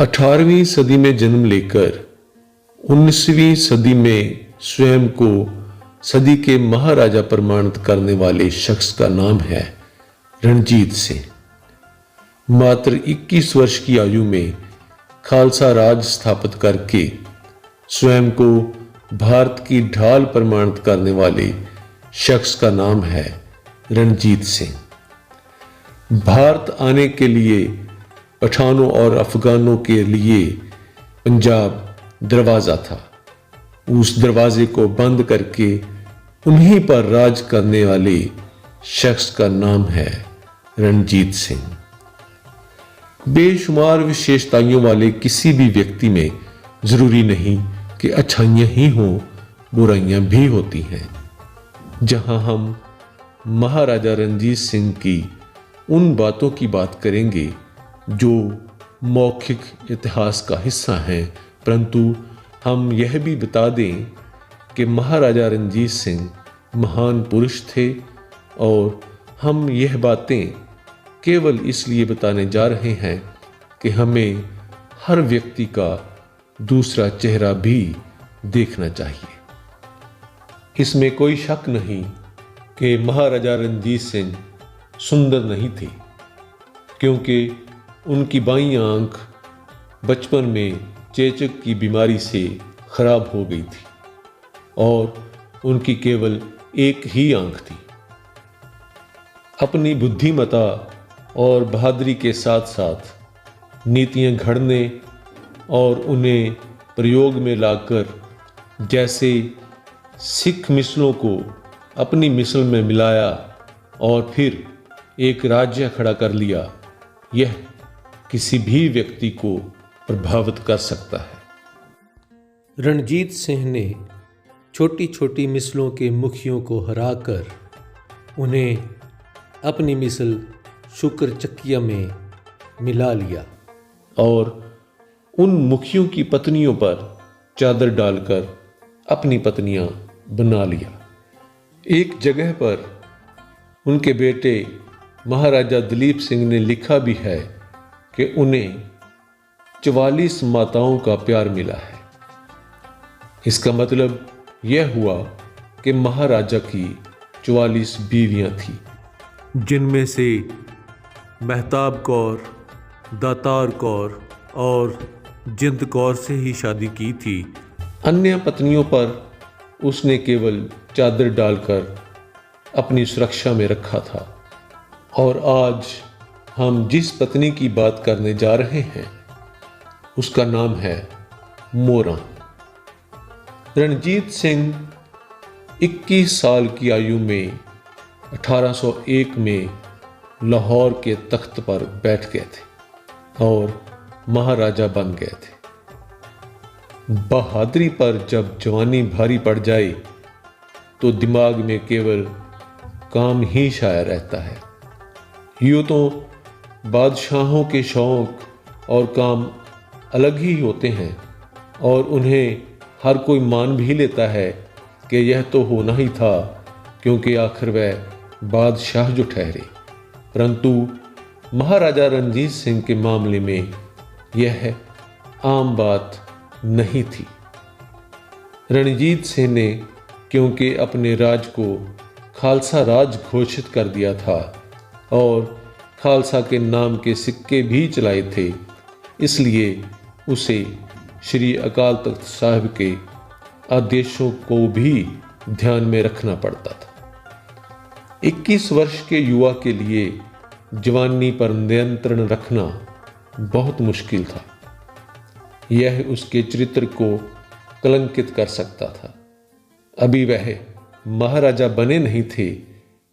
18वीं सदी में जन्म लेकर 19वीं सदी में स्वयं को सदी के महाराजा प्रमाणित करने वाले शख्स का नाम है रणजीत सिंह। मात्र 21 वर्ष की आयु में खालसा राज स्थापित करके स्वयं को भारत की ढाल प्रमाणित करने वाले शख्स का नाम है रणजीत सिंह। भारत आने के लिए पठानों और अफगानों के लिए पंजाब दरवाजा था। उस दरवाजे को बंद करके उन्हीं पर राज करने वाले शख्स का नाम है रणजीत सिंह। बेशुमार विशेषताओं वाले किसी भी व्यक्ति में जरूरी नहीं कि अच्छाइयां ही हों, बुराइयां भी होती हैं। जहां हम महाराजा रणजीत सिंह की उन बातों की बात करेंगे जो मौखिक इतिहास का हिस्सा हैं, परंतु हम यह भी बता दें कि महाराजा रणजीत सिंह महान पुरुष थे और हम यह बातें केवल इसलिए बताने जा रहे हैं कि हमें हर व्यक्ति का दूसरा चेहरा भी देखना चाहिए। इसमें कोई शक नहीं कि महाराजा रणजीत सिंह सुंदर नहीं थे, क्योंकि उनकी बाईं आंख बचपन में चेचक की बीमारी से खराब हो गई थी और उनकी केवल एक ही आंख थी। अपनी बुद्धिमता और बहादुरी के साथ साथ नीतियां घड़ने और उन्हें प्रयोग में लाकर जैसे सिख मिसलों को अपनी मिसल में मिलाया और फिर एक राज्य खड़ा कर लिया, यह किसी भी व्यक्ति को प्रभावित कर सकता है। रणजीत सिंह ने छोटी छोटी मिसलों के मुखियों को हराकर उन्हें अपनी मिसल शुक्र चक्किया में मिला लिया और उन मुखियों की पत्नियों पर चादर डालकर अपनी पत्नियां बना लिया। एक जगह पर उनके बेटे महाराजा दलीप सिंह ने लिखा भी है कि उन्हें 44 माताओं का प्यार मिला है। इसका मतलब यह हुआ कि महाराजा की 44 बीवियां थीं, जिनमें से महताब कौर, दातार कौर और जिंद कौर से ही शादी की थी। अन्य पत्नियों पर उसने केवल चादर डालकर अपनी सुरक्षा में रखा था। और आज हम जिस पत्नी की बात करने जा रहे हैं उसका नाम है मोरा। रणजीत सिंह 21 साल की आयु में 1801 में लाहौर के तख्त पर बैठ गए थे और महाराजा बन गए थे। बहादुरी पर जब जवानी भारी पड़ जाए तो दिमाग में केवल काम ही शाया रहता है। यूँ तो बादशाहों के शौक और काम अलग ही होते हैं और उन्हें हर कोई मान भी लेता है कि यह तो होना ही था, क्योंकि आखिर वह बादशाह जो ठहरे। परंतु महाराजा रणजीत सिंह के मामले में यह आम बात नहीं थी। रणजीत सिंह ने क्योंकि अपने राज को खालसा राज घोषित कर दिया था और खालसा के नाम के सिक्के भी चलाए थे, इसलिए उसे श्री अकाल तख्त साहिब के आदेशों को भी ध्यान में रखना पड़ता था। 21 वर्ष के युवा के लिए जवानी पर नियंत्रण रखना बहुत मुश्किल था। यह उसके चरित्र को कलंकित कर सकता था। अभी वह महाराजा बने नहीं थे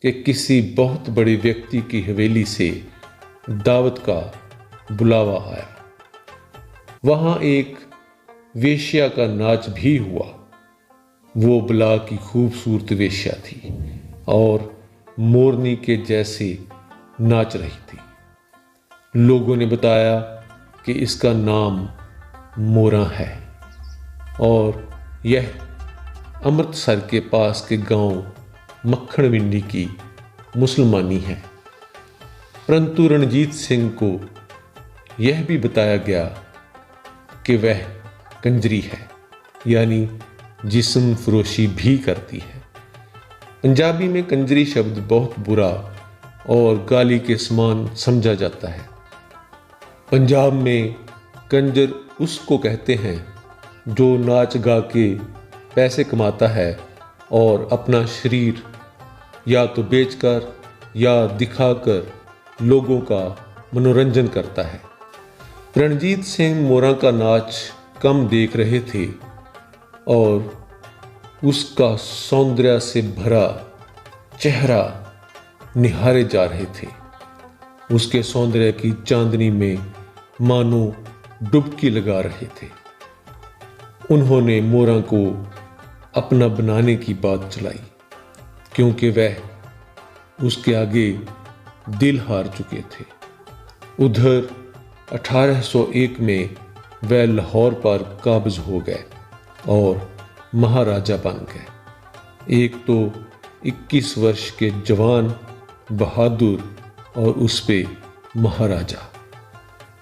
कि किसी बहुत बड़े व्यक्ति की हवेली से दावत का बुलावा आया। वहां एक वेश्या का नाच भी हुआ। वो बला की खूबसूरत वेश्या थी और मोरनी के जैसे नाच रही थी। लोगों ने बताया कि इसका नाम मोरा है और यह अमृतसर के पास के गांव मक्खणविंडी की मुसलमानी है। परंतु रणजीत सिंह को यह भी बताया गया कि वह कंजरी है, यानी जिस्म फरोशी भी करती है। पंजाबी में कंजरी शब्द बहुत बुरा और गाली के समान समझा जाता है। पंजाब में कंजर उसको कहते हैं जो नाच गा के पैसे कमाता है और अपना शरीर या तो बेचकर या दिखाकर लोगों का मनोरंजन करता है। रणजीत सिंह मोरा का नाच कम देख रहे थे और उसका सौंदर्य से भरा चेहरा निहारे जा रहे थे। उसके सौंदर्य की चांदनी में मानो डुबकी लगा रहे थे। उन्होंने मोरा को अपना बनाने की बात चलाई, क्योंकि वह उसके आगे दिल हार चुके थे। उधर 1801 में वह लाहौर पर काबिज हो गए और महाराजा बन गए। एक तो 21 वर्ष के जवान बहादुर और उस पे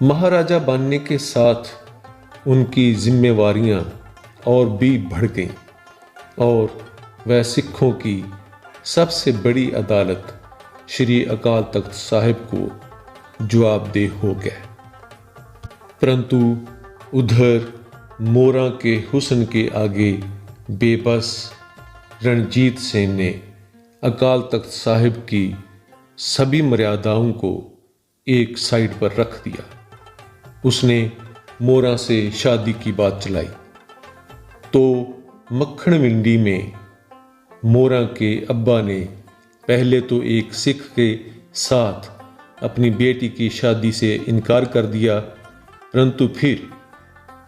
महाराजा बनने के साथ उनकी जिम्मेवारियां और भी बढ़ गईं और वह सिखों की सबसे बड़ी अदालत श्री अकाल तख्त साहिब को जवाबदेह हो गए। परंतु उधर मोरा के हुस्न के आगे बेबस रणजीत सिंह ने अकाल तख्त साहिब की सभी मर्यादाओं को एक साइड पर रख दिया। उसने मोरा से शादी की बात चलाई तो मक्खन मंडी में मोरा के अब्बा ने पहले तो एक सिख के साथ अपनी बेटी की शादी से इनकार कर दिया, परंतु फिर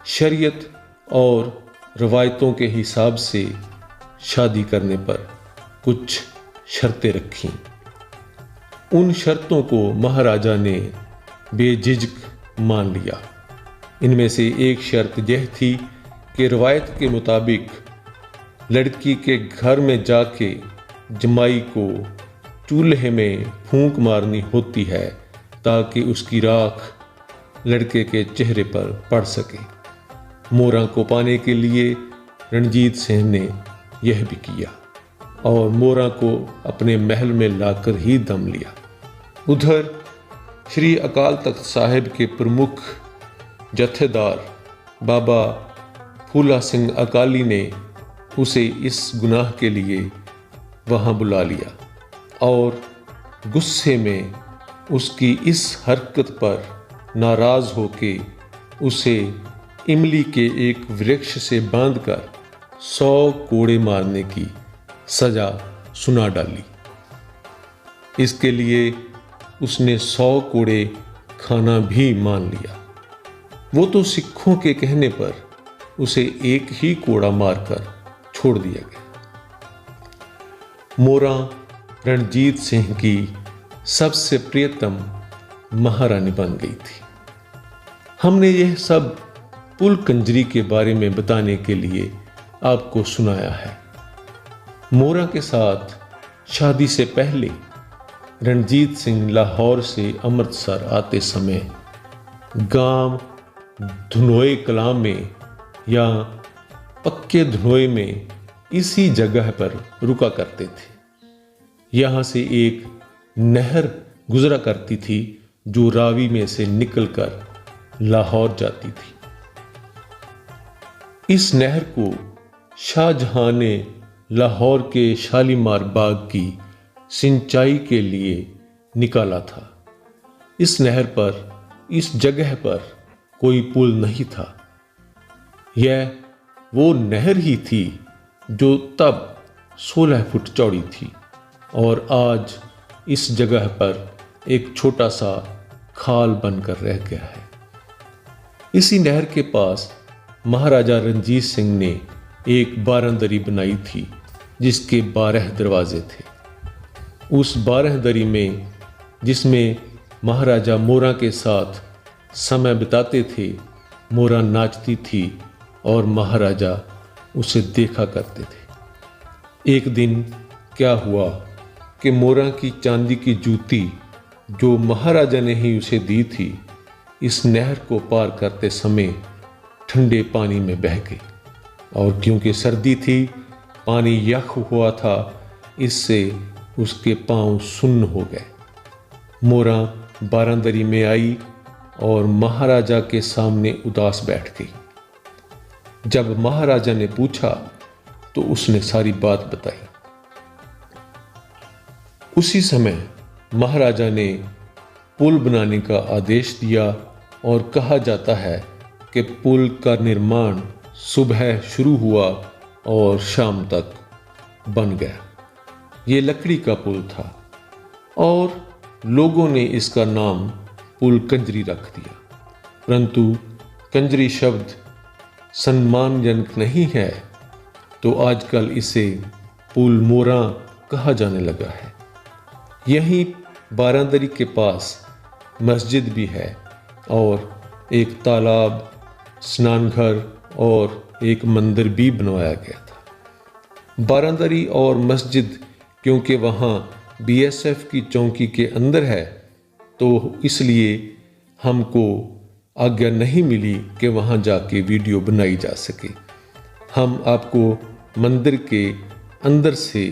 शरीयत और रवायतों के हिसाब से शादी करने पर कुछ शर्तें रखीं। उन शर्तों को महाराजा ने बेझिझक मान लिया। इनमें से एक शर्त यह थी कि रवायत के मुताबिक लड़की के घर में जाके जमाई को चूल्हे में फूंक मारनी होती है ताकि उसकी राख लड़के के चेहरे पर पड़ सके। मोरा को पाने के लिए रणजीत सिंह ने यह भी किया और मोरा को अपने महल में लाकर ही दम लिया। उधर श्री अकाल तख्त साहिब के प्रमुख जत्थेदार बाबा फूला सिंह अकाली ने उसे इस गुनाह के लिए वहां बुला लिया और गुस्से में उसकी इस हरकत पर नाराज होके उसे इमली के एक वृक्ष से बांधकर 100 कोड़े मारने की सजा सुना डाली। इसके लिए उसने 100 कोड़े खाना भी मान लिया। वो तो सिखों के कहने पर उसे एक ही कोड़ा मारकर छोड़ दिया गया। मोरा रणजीत सिंह की सबसे प्रियतम महारानी बन गई थी। हमने यह सब पुल कंजरी के बारे में बताने के लिए आपको सुनाया है। मोरा के साथ शादी से पहले रणजीत सिंह लाहौर से अमृतसर आते समय गांव धनोए कलां में या पक्के धनोए में इसी जगह पर रुका करते थे। यहाँ से एक नहर गुजरा करती थी जो रावी में से निकलकर लाहौर जाती थी। इस नहर को शाहजहां ने लाहौर के शालीमार बाग की सिंचाई के लिए निकाला था। इस नहर पर इस जगह पर कोई पुल नहीं था। यह वो नहर ही थी जो तब 16 फुट चौड़ी थी और आज इस जगह पर एक छोटा सा खाल बनकर रह गया है। इसी नहर के पास महाराजा रणजीत सिंह ने एक बारंदरी बनाई थी जिसके 12 दरवाजे थे। उस 12 दरी में जिसमें महाराजा मोरा के साथ समय बिताते थे, मोरा नाचती थी और महाराजा उसे देखा करते थे। एक दिन क्या हुआ कि मोरा की चांदी की जूती जो महाराजा ने ही उसे दी थी, इस नहर को पार करते समय ठंडे पानी में बह गई और क्योंकि सर्दी थी, पानी यख हुआ था, इससे उसके पांव सुन्न हो गए। मोरा बारांदरी में आई और महाराजा के सामने उदास बैठ गई। जब महाराजा ने पूछा तो उसने सारी बात बताई। उसी समय महाराजा ने पुल बनाने का आदेश दिया और कहा जाता है कि पुल का निर्माण सुबह शुरू हुआ और शाम तक बन गया। ये लकड़ी का पुल था और लोगों ने इसका नाम पुल कंजरी रख दिया। परंतु कंजरी शब्द सम्मानजनक नहीं है, तो आजकल इसे पुल मोरा कहा जाने लगा है। यहीं बारांदरी के पास मस्जिद भी है और एक तालाब, स्नानघर और एक मंदिर भी बनवाया गया था। बारांदरी और मस्जिद क्योंकि वहाँ बीएसएफ की चौकी के अंदर है, तो इसलिए हमको आज्ञा नहीं मिली कि वहाँ जाके वीडियो बनाई जा सके। हम आपको मंदिर के अंदर से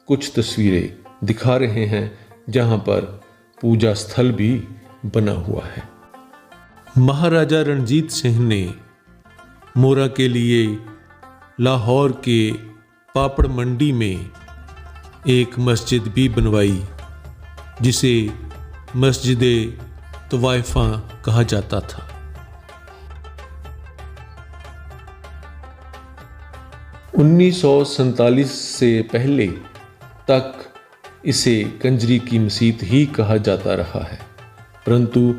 कुछ तस्वीरें दिखा रहे हैं जहाँ पर पूजा स्थल भी बना हुआ है। महाराजा रणजीत सिंह ने मोरा के लिए लाहौर के पापड़ मंडी में एक मस्जिद भी बनवाई, जिसे मस्जिद-ए तवाइफा कहा जाता था। उन्नीस से पहले तक इसे कंजरी की मस्जिद ही कहा जाता रहा है, परंतु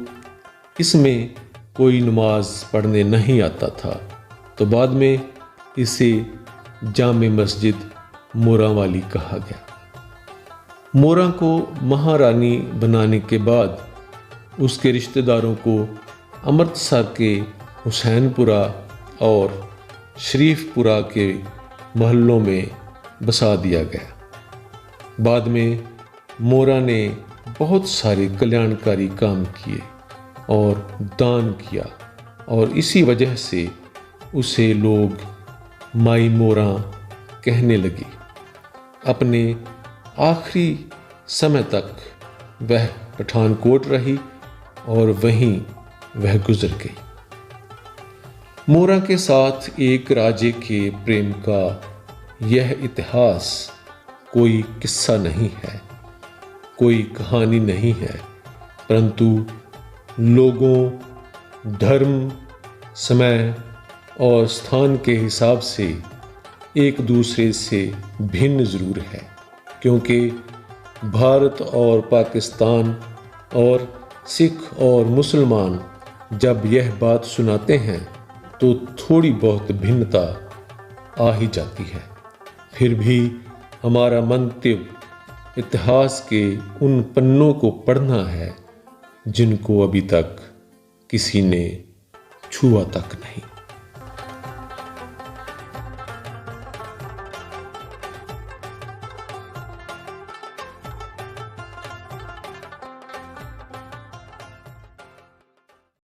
इसमें कोई नमाज पढ़ने नहीं आता था, तो बाद में इसे जामे मस्जिद मोरा वाली कहा गया। मोरा को महारानी बनाने के बाद उसके रिश्तेदारों को अमृतसर के हुसैनपुरा और शरीफपुरा के महलों में बसा दिया गया। बाद में मोरा ने बहुत सारे कल्याणकारी काम किए और दान किया और इसी वजह से उसे लोग माई मोरा कहने लगे। अपने आखिरी समय तक वह पठानकोट रही और वहीं वह गुजर गई। मोरा के साथ एक राजे के प्रेम का यह इतिहास कोई किस्सा नहीं है, कोई कहानी नहीं है, परंतु लोगों, धर्म, समय और स्थान के हिसाब से एक दूसरे से भिन्न ज़रूर है, क्योंकि भारत और पाकिस्तान और सिख और मुसलमान जब यह बात सुनाते हैं तो थोड़ी बहुत भिन्नता आ ही जाती है। फिर भी हमारा मंतव्य इतिहास के उन पन्नों को पढ़ना है जिनको अभी तक किसी ने छुआ तक नहीं।